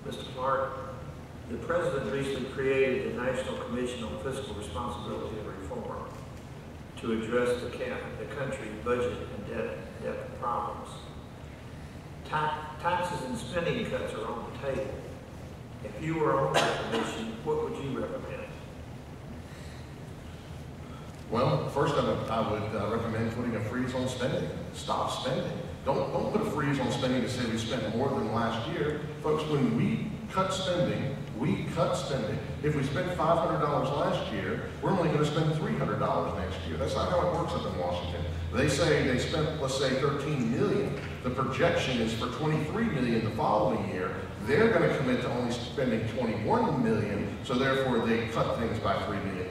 Mr. Clark, the President recently created the National Commission on Fiscal Responsibility and Reform to address the country's budget and debt problems. Taxes and spending cuts are on the table. If you were on that commission, what would you recommend? Well, first I would recommend putting a freeze on spending. Stop spending. Don't put a freeze on spending to say we spent more than last year. Folks, when we cut spending, we cut spending. If we spent $500 last year, we're only going to spend $300 next year. That's not how it works up in Washington. They say they spent, let's say, $13 million. The projection is for $23 million the following year. They're going to commit to only spending $21 million, so therefore they cut things by $3 million.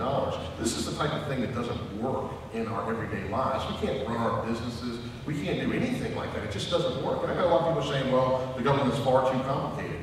This is the type of thing that doesn't work in our everyday lives. We can't run our businesses. We can't do anything like that. It just doesn't work. And I got a lot of people saying, well, the government's far too complicated.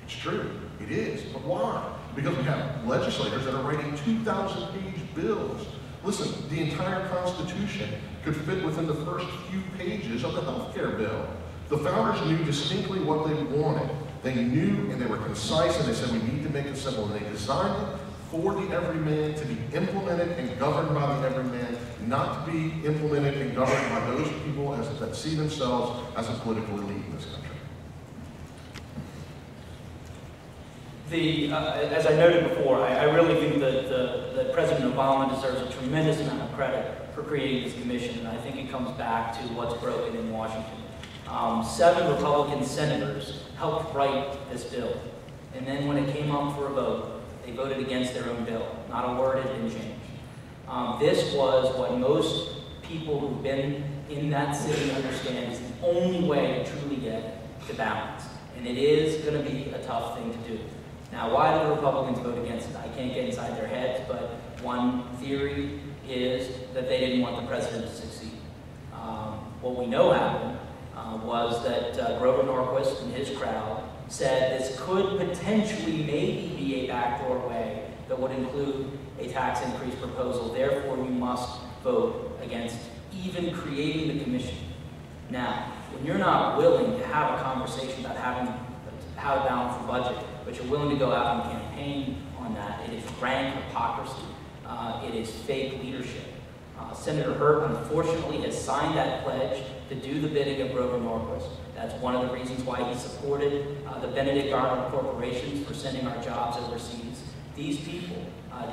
It's true, it is, but why? Because we have legislators that are writing 2,000-page bills. Listen, the entire Constitution could fit within the first few pages of the health care bill. The founders knew distinctly what they wanted. They knew, and they were concise, and they said we need to make it simple. And they designed it for the everyman to be implemented and governed by the everyman, not to be implemented and governed by those people that see themselves as a political elite in this country. As I noted before, I really think that President Obama deserves a tremendous amount of credit for creating this commission, and I think it comes back to what's broken in Washington. 7 Republican senators helped write this bill, and then when it came up for a vote, they voted against their own bill. Not a word had been changed. This was what most people who've been in that city understand is the only way to truly get to balance, and it is going to be a tough thing to do. Now, why did the Republicans vote against it? I can't get inside their heads, but one theory is that they didn't want the president to succeed. What we know happened was that Grover Norquist and his crowd said this could potentially maybe be a backdoor way that would include a tax increase proposal. Therefore, you must vote against even creating the commission. Now, when you're not willing to have a conversation about how to balance the budget, but you're willing to go out and campaign on that, it is rank hypocrisy. It is fake leadership. Senator Hurt, unfortunately, has signed that pledge to do the bidding of Grover Norquist. That's one of the reasons why he supported the Benedict Arnold corporations for sending our jobs overseas. These people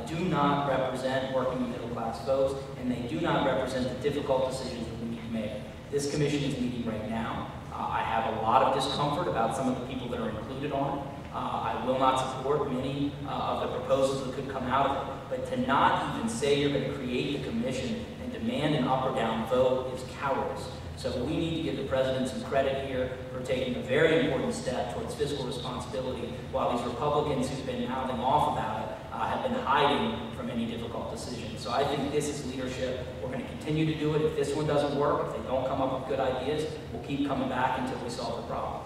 do not represent working middle-class folks, and they do not represent the difficult decisions that we need to make. This commission is meeting right now. I have a lot of discomfort about some of the people that are included on it. I will not support many of the proposals that could come out of it, but to not even say you're going to create the commission and demand an up or down vote is cowardice. So we need to give the president some credit here for taking a very important step towards fiscal responsibility, while these Republicans who've been mouthing off about it have been hiding from any difficult decisions. So I think this is leadership. We're going to continue to do it. If this one doesn't work, if they don't come up with good ideas, we'll keep coming back until we solve the problem.